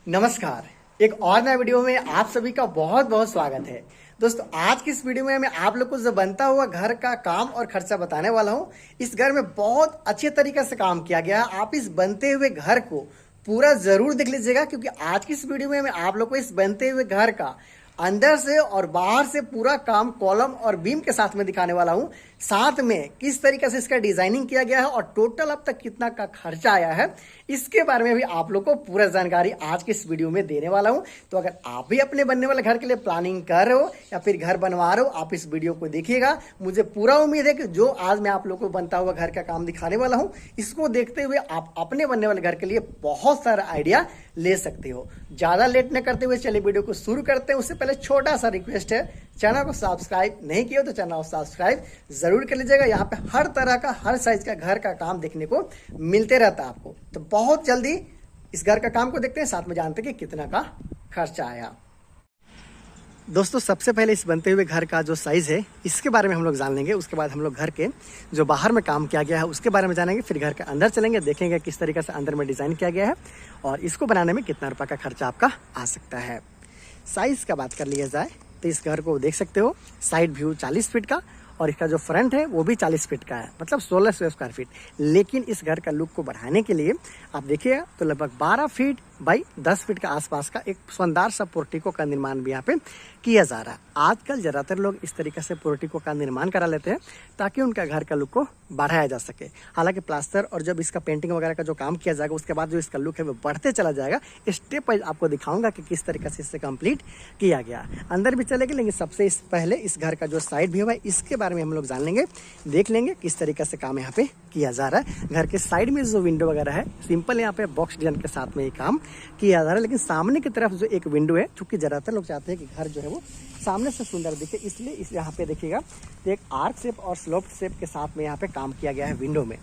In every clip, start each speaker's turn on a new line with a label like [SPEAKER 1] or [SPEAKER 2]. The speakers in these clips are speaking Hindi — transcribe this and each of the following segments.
[SPEAKER 1] नमस्कार। एक और नए वीडियो में आप सभी का बहुत बहुत स्वागत है। दोस्तों, आज की इस वीडियो में मैं आप लोग को जो बनता हुआ घर का काम और खर्चा बताने वाला हूं। इस घर में बहुत अच्छे तरीके से काम किया गया है। आप इस बनते हुए घर को पूरा जरूर देख लीजिएगा, क्योंकि आज की इस वीडियो में मैं आप लोग को इस बनते हुए घर का अंदर से और बाहर से पूरा काम कॉलम और बीम के साथ में दिखाने वाला हूं। साथ में किस तरीके से इसका डिजाइनिंग किया गया है और टोटल अब तक कितना का खर्चा आया है, इसके बारे में भी आप लोग को पूरा जानकारी आज के इस वीडियो में देने वाला हूं। तो अगर आप भी अपने बनने वाले घर के लिए प्लानिंग कर रहे हो या फिर घर बनवा रहे हो, आप इस वीडियो को देखिएगा। मुझे पूरा उम्मीद है कि जो आज मैं आप लोग को बनता हुआ घर का काम दिखाने वाला हूं, इसको देखते हुए आप अपने बनने वाले घर के लिए बहुत सारा आइडिया ले सकते हो। ज्यादा लेट न करते हुए चलिए वीडियो को शुरू करते हैं। उससे पहले छोटा सा रिक्वेस्ट है, चैनल को सब्सक्राइब नहीं किया तो चैनल को सब्सक्राइब जरूर कर लीजिएगा। यहाँ पे हर तरह का हर साइज का घर का काम देखने को मिलते रहता है आपको। तो बहुत जल्दी इस घर का काम को देखते हैं, साथ में जानते हैं कि कितना का खर्चा आया। दोस्तों, सबसे पहले इस बनते हुए घर का जो साइज है इसके बारे में हम लोग जान लेंगे। उसके बाद हम लोग घर के जो बाहर में काम किया गया है उसके बारे में जानेंगे। फिर घर के अंदर चलेंगे, देखेंगे किस तरीके से अंदर में डिजाइन किया गया है और इसको बनाने में कितना रुपये का खर्चा आपका आ सकता है। साइज का बात कर लिया जाए तो इस घर को देख सकते हो, साइड व्यू 40 फीट का और इसका जो फ्रंट है वो भी 40 फीट का है, मतलब 1600 स्क्वायर फीट। लेकिन इस घर का लुक को बढ़ाने के लिए आप देखिए तो लगभग 12 फीट बाई 10 फीट के आसपास का एक शानदार सा पोर्टिको का निर्माण भी यहाँ पे किया जा रहा है। आजकल ज़्यादातर लोग इस तरीके से पोर्टिको का निर्माण करा लेते हैं ताकि उनका घर का लुक को बढ़ाया जा सके। हालांकि प्लास्टर और जब इसका पेंटिंग वगैरह का जो काम किया जाएगा उसके बाद जो इसका लुक है वो बढ़ते चला जाएगा। स्टेप वाइज आपको दिखाऊंगा कि किस तरीके से इससे कंप्लीट किया गया। अंदर भी चलेंगे, लेकिन सबसे पहले इस घर का जो साइड व्यू है इसके बारे में हम लोग जान लेंगे, देख लेंगे किस तरीके से काम यहाँ पे किया जा रहा है। घर के साइड में जो विंडो वगैरह है सिंपल यहाँ पे बॉक्स डिजाइन के साथ में ये काम किया जा रहा है। लेकिन सामने की तरफ जो एक विंडो है, चूंकि ज्यादातर लोग चाहते हैं कि घर जो है वो सामने से सुंदर दिखे, इसलिए इस यहाँ पे देखिएगा तो एक आर्क शेप और स्लोप शेप के साथ में यहाँ पे काम किया गया है विंडो में।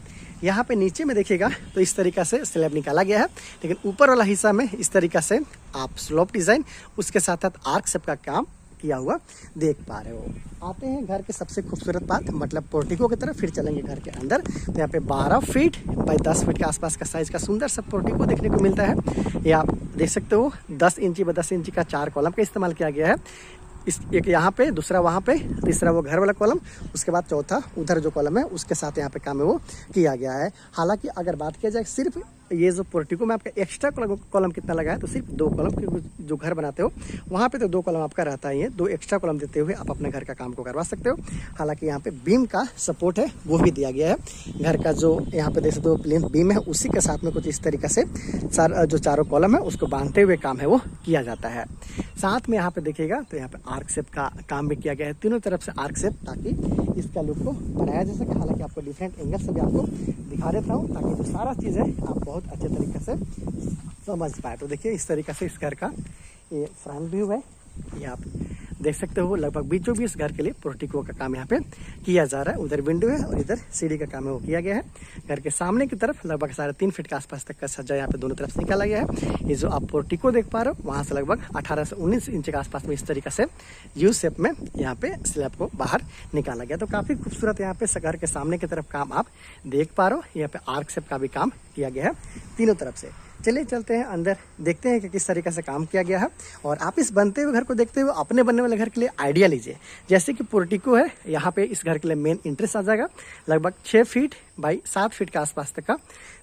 [SPEAKER 1] यहाँ पे नीचे में देखिएगा तो इस तरीका से स्लैब निकाला गया है, लेकिन ऊपर वाला हिस्सा में इस तरीका से आप स्लोप डिजाइन उसके साथ साथ आर्क शेप का काम किया हुआ देख पा रहे हो। आते हैं घर के सबसे खूबसूरत बात, मतलब पोर्टिको की तरफ। फिर चलेंगे घर के अंदर तो यहाँ पे 12 फीट बाई 10 फीट के आसपास का साइज का सुंदर सा पोर्टिको देखने को मिलता है। ये आप देख सकते हो 10 इंची बाई 10 इंची का 4 कॉलम का इस्तेमाल किया गया है। इस एक यहाँ पे, दूसरा वहाँ पे, तीसरा वो घर वाला कॉलम, उसके बाद चौथा उधर जो कॉलम है उसके साथ यहाँ पे काम है वो किया गया है। हालांकि अगर बात किया जाए सिर्फ ये जो पोर्टिको में आपका एक्स्ट्रा कॉलम कितना लगा है, तो सिर्फ 2 कॉलम, क्योंकि जो घर बनाते हो वहाँ पे तो 2 कॉलम आपका रहता ही है। 2 एक्स्ट्रा कॉलम देते हुए आप अपने घर का काम को करवा सकते हो। हालांकि यहाँ पे बीम का सपोर्ट है वो भी दिया गया है। घर का जो यहाँ पे देख सकते हो प्लेन बीम है, उसी के साथ में कुछ इस तरीके से जो चारों कॉलम है उसको बांधते हुए काम है वो किया जाता है। साथ में यहाँ पे देखिएगा तो यहाँ पे आर्क शेप का काम भी किया गया है, तीनों तरफ से आर्क शेप, ताकि इसका लुक को बनाया जा सके। हालांकि आपको डिफरेंट एंगल से भी आपको दिखा देता हूँ ताकि जो सारा चीज़ है आप बहुत अच्छे तरीके से समझ पाए। तो देखिए इस तरीके से इस घर का ये फ्रंट व्यू है, ये आप देख सकते हो। लगभग बीचों बीच घर के लिए पोर्टिको का काम यहाँ पे किया जा रहा है। उधर विंडो है और इधर सीढ़ी का काम है वो किया गया है। घर के सामने की तरफ लगभग 3.5 फीट के आसपास तक का सज्जा यहाँ पे दोनों तरफ से निकाला गया है। ये जो आप पोर्टिको देख पा रहे हो वहाँ से लगभग 18 से 19 इंच के आसपास में इस तरीके से यू शेप में यहाँ पे स्लैब को बाहर निकाला गया। तो काफी खूबसूरत यहाँ पे घर के सामने की तरफ काम आप देख पा रहे हो। यहाँ पे आर्क शेप का भी काम किया गया है तीनों तरफ से। चलिए चलते हैं अंदर, देखते हैं कि किस तरीके से काम किया गया है और आप इस बनते हुए घर को देखते हुए अपने बनने वाले घर के लिए आइडिया लीजिए। जैसे कि पोर्टिको है, यहाँ पे इस घर के लिए मेन एंट्रेंस आ जाएगा। लगभग 6 फीट बाई 7 फीट के आसपास तक का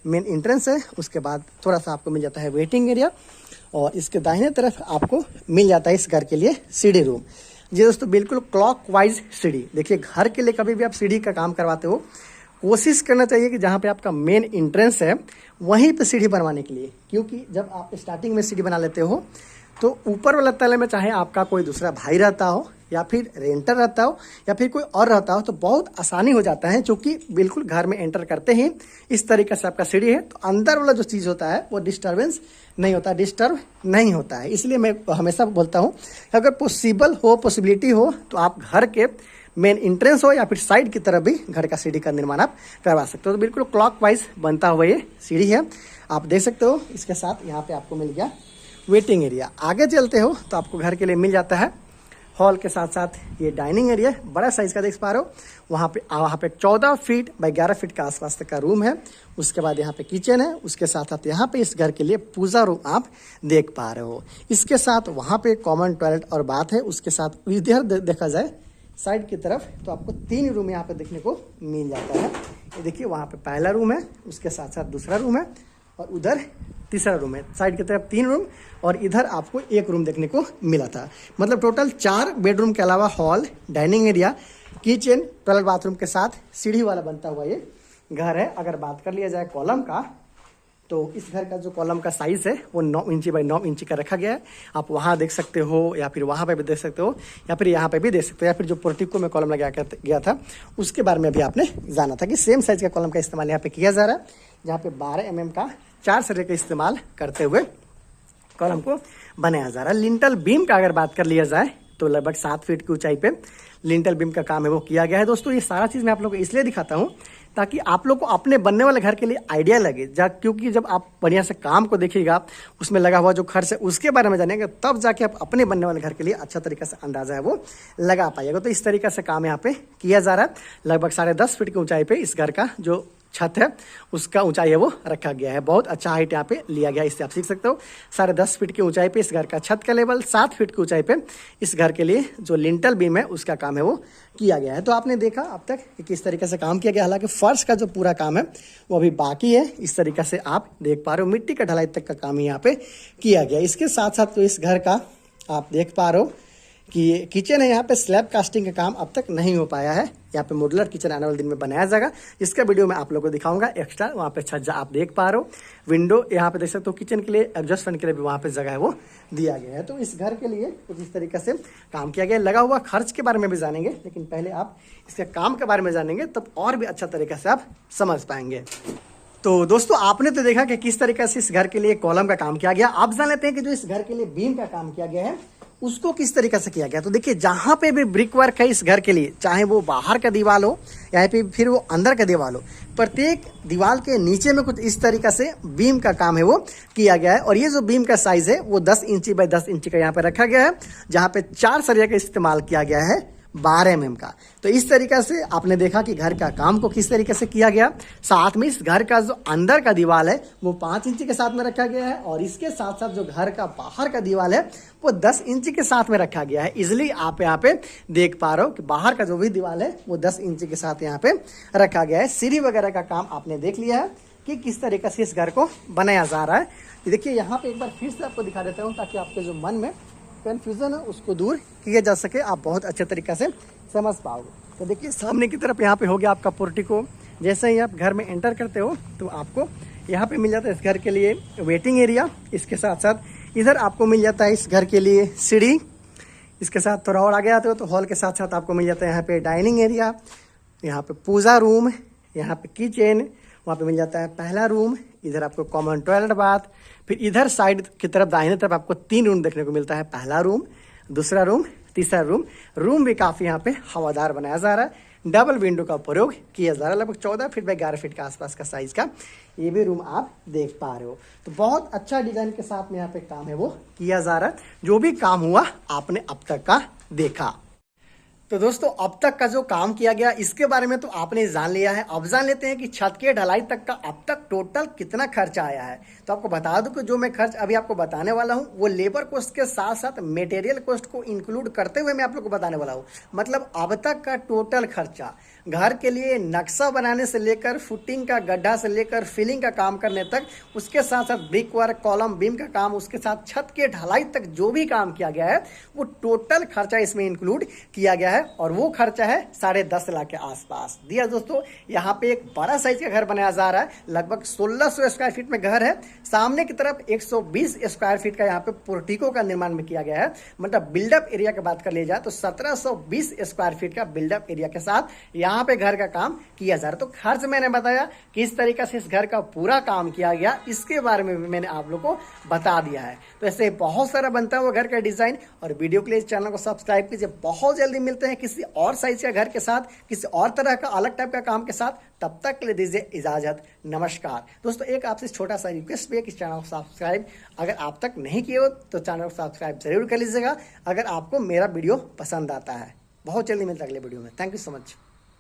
[SPEAKER 1] मेन एंट्रेंस है। उसके बाद थोड़ा सा आपको मिल जाता है वेटिंग एरिया और इसके दाहिने तरफ आपको मिल जाता है इस घर के लिए सीढ़ी रूम। जी दोस्तों, बिल्कुल क्लॉक वाइज सीढ़ी। देखिए, घर के लिए कभी भी आप सीढ़ी का काम करवाते हो, कोशिश करना चाहिए कि जहाँ पे आपका मेन एंट्रेंस है वहीं पे सीढ़ी बनवाने के लिए, क्योंकि जब आप स्टार्टिंग में सीढ़ी बना लेते हो तो ऊपर वाला तले में चाहे आपका कोई दूसरा भाई रहता हो या फिर रेंटर रहता हो या फिर कोई और रहता हो तो बहुत आसानी हो जाता है। क्योंकि बिल्कुल घर में एंटर करते ही इस तरीके से आपका सीढ़ी है तो अंदर वाला जो चीज़ होता है वो डिस्टर्ब नहीं होता है। इसलिए मैं हमेशा बोलता हूँ अगर पॉसिबिलिटी हो तो आप घर के मेन एंट्रेंस हो या फिर साइड की तरफ भी घर का सीढ़ी का निर्माण आप करवा सकते हो। तो बिल्कुल क्लॉकवाइज बनता हुआ ये सीढ़ी है, आप देख सकते हो। इसके साथ यहाँ पे आपको मिल गया वेटिंग एरिया। आगे चलते हो तो आपको घर के लिए मिल जाता है हॉल के साथ साथ ये डाइनिंग एरिया बड़ा साइज का देख पा रहे हो। वहाँ पे 14 फीट बाई 11 फीट के आसपास तक का रूम है। उसके बाद यहाँ पे किचन है, उसके साथ साथ यहाँ पे इस घर के लिए पूजा रूम आप देख पा रहे हो। इसके साथ वहाँ पे कॉमन टॉयलेट और बाथ है। उसके साथ इधर देखा जाए साइड की तरफ तो आपको 3 रूम यहाँ पे देखने को मिल जाता है। ये देखिए वहाँ पे पहला रूम है, उसके साथ साथ दूसरा रूम है और उधर तीसरा रूम है। साइड की तरफ 3 रूम और इधर आपको 1 रूम देखने को मिला था। मतलब टोटल 4 बेडरूम के अलावा hall, dining area, kitchen, toilet, bathroom के साथ सीढ़ी वाला बनता हुआ ये घर है। अगर बात कर लिया जाए कॉलम का तो इस घर का जो कॉलम का साइज है वो 9 इंची बाई 9 इंची का रखा गया है। आप वहाँ देख सकते हो या फिर वहाँ पे भी देख सकते हो या फिर यहाँ पे भी देख सकते हो या फिर जो पोर्टिको में कॉलम लगाया गया था उसके बारे में भी आपने जाना था कि सेम साइज का कॉलम का इस्तेमाल यहाँ पे किया जा रहा है। जहाँ पे 12 mm का 4 सरिया का इस्तेमाल करते हुए कॉलम को बनाया जा रहा है। लिंटल बीम का अगर बात कर लिया जाए तो लगभग 7 फीट की ऊंचाई पे लिंटल बीम का काम है वो किया गया है। दोस्तों ये सारा चीज़ मैं आप लोगों को इसलिए दिखाता हूँ ताकि आप लोग को अपने बनने वाले घर के लिए आइडिया लगे। क्योंकि जब आप बढ़िया से काम को देखिएगा, उसमें लगा हुआ जो खर्च है उसके बारे में जानेंगे, तब जाके आप अपने बनने वाले घर के लिए अच्छा तरीके से अंदाजा है वो लगा पाइएगा। तो इस तरीके से काम यहाँ पे किया जा रहा है। लगभग 10.5 फीट की ऊंचाई पे इस घर का जो छत है उसका ऊंचाई है वो रखा गया है। बहुत अच्छा हाइट यहाँ पे लिया गया है, इससे आप सीख सकते हो। 10.5 फीट की ऊंचाई पे इस घर का छत का लेवल, 7 फीट की ऊंचाई पे इस घर के लिए जो लिंटल बीम है उसका काम है वो किया गया है। तो आपने देखा अब तक कि किस तरीके से काम किया गया। हालांकि फर्श का जो पूरा काम है वो अभी बाकी है। इस तरीके से आप देख पा रहे हो मिट्टी का ढलाई तक का काम यहाँ पे किया गया। इसके साथ साथ तो इस घर का आप देख पा रहे हो कि किचन है, यहाँ पे स्लैब कास्टिंग का काम अब तक नहीं हो पाया है। यहाँ पे मॉड्यूलर किचन आने वाले दिन में बनाया जाएगा, इसका वीडियो मैं आप लोगों को दिखाऊंगा। एक्स्ट्रा वहाँ पे छज्जा आप देख पा रहे हो, विंडो यहाँ पे देख सकते हो। किचन के लिए एडजस्ट फैन के लिए भी वहाँ पे जगह है वो दिया गया है। तो इस घर के लिए कुछ इस तरीके से काम किया गया। लगा हुआ खर्च के बारे में भी जानेंगे, लेकिन पहले आप इसके काम के बारे में जानेंगे तब और भी अच्छा तरीके से आप समझ पाएंगे। तो दोस्तों आपने तो देखा कि किस तरीके से इस घर के लिए कॉलम का काम किया गया। आप जान लेते हैं कि जो इस घर के लिए बीम का काम किया गया है उसको किस तरीके से किया गया। तो देखिए जहां पे भी ब्रिक वर्क है इस घर के लिए, चाहे वो बाहर का दीवार हो या फिर वो अंदर का दीवार हो, प्रत्येक दीवार के नीचे में कुछ इस तरीके से बीम का काम है वो किया गया है। और ये जो बीम का साइज है वो 10 इंची बाई 10 इंची का यहाँ पे रखा गया है, जहाँ पे 4 सरिया का इस्तेमाल किया गया है 12 mm का। तो इस तरीके से आपने देखा कि घर का काम को किस तरीके से किया गया। साथ में इस घर का जो अंदर का दीवार है वो 5 इंची के साथ में रखा गया है और इसके साथ साथ जो घर का बाहर का दीवार है वो 10 इंची के साथ में रखा गया है। इजिली आप यहाँ पे देख पा रहे हो कि बाहर का जो भी दीवार है वो 10 इंची के साथ यहाँ पे रखा गया है। सीढ़ी वगैरह का काम आपने देख लिया है कि किस तरीके से इस घर को बनाया जा रहा है। देखिए यहाँ पे एक बार फिर से आपको दिखा देता हूँ ताकि आपके जो मन में कन्फ्यूजन है उसको दूर किया जा सके, आप बहुत अच्छे तरीके से समझ पाओगे। तो देखिए सामने की तरफ यहाँ पे हो गया आपका पोर्टिको। जैसे ही आप घर में एंटर करते हो तो आपको यहाँ पे मिल जाता है इस घर के लिए वेटिंग एरिया। इसके साथ साथ इधर आपको मिल जाता है इस घर के लिए सीढ़ी। इसके साथ थोड़ा और आगे आते हो तो हॉल के साथ साथ आपको मिल जाता है यहाँ पे डाइनिंग एरिया, यहाँ पे पूजा रूम, यहाँ पे किचन, वहाँ पे मिल जाता है पहला रूम। इधर आपको कॉमन टॉयलेट, बाथ। फिर इधर साइड की तरफ दाहिने तरफ आपको 3 रूम देखने को मिलता है। पहला रूम, दूसरा रूम, तीसरा रूम। रूम भी काफ़ी यहाँ पे हवादार बनाया जा रहा है। डबल विंडो का प्रयोग किया जा रहा है। लगभग 14 फीट बाई 11 फीट के आसपास का साइज का ये भी रूम आप देख पा रहे हो। तो बहुत अच्छा डिजाइन के साथ में यहाँ पे काम है वो किया जा रहा है। जो भी काम हुआ आपने अब तक का देखा। तो दोस्तों अब तक का जो काम किया गया इसके बारे में तो आपने जान लिया है। अब जान लेते हैं कि छत के ढलाई तक का अब तक टोटल कितना खर्चा आया है। तो आपको बता दूं कि जो मैं खर्च अभी आपको बताने वाला हूं वो लेबर कॉस्ट के साथ साथ मटेरियल कॉस्ट को इंक्लूड करते हुए मैं आप लोग को बताने वाला हूं। मतलब अब तक का टोटल खर्चा घर के लिए नक्शा बनाने से लेकर फुटिंग का गड्ढा से लेकर फिलिंग का काम करने तक, उसके साथ साथ ब्रिक वर्क, कॉलम बीम का काम, उसके साथ छत के ढलाई तक जो भी काम किया गया है वो टोटल खर्चा इसमें इंक्लूड किया गया है। और वो खर्चा है 10.5 लाख के आसपास दिया। दोस्तों यहाँ पे एक बड़ा साइज का घर बनाया जा रहा है। लगभग 1600 स्क्वायर फीट में घर है। सामने की तरफ 120 स्क्वायर फीट का यहाँ पे पोर्टिको का निर्माण में किया गया है। मतलब बिल्डअप एरिया की बात कर ली जाए तो 1720 स्क्वायर फीट का बिल्डअप एरिया के साथ यहाँ पे घर का काम किया जा रहा है। तो खर्च मैंने बताया किस तरीके से इस घर का पूरा काम किया गया, इसके बारे में भी मैंने आप लोग को बता दिया है। तो ऐसे बहुत सारा बनता है वो घर का डिजाइन। और वीडियो के लिए चैनल को सब्सक्राइब कीजिए। बहुत जल्दी मिलते हैं हैं किसी और साइज के घर के साथ, किसी और तरह का अलग टाइप का काम के साथ। तब तक के लिए दीजिए इजाजत, नमस्कार। दोस्तों एक आपसे छोटा सा रिक्वेस्ट भी है कि चैनल को सब्सक्राइब अगर आप तक नहीं किए हो तो चैनल को सब्सक्राइब जरूर कर लीजिएगा अगर आपको मेरा वीडियो पसंद आता है। बहुत जल्दी मिलता है अगले वीडियो में। Thank you so much.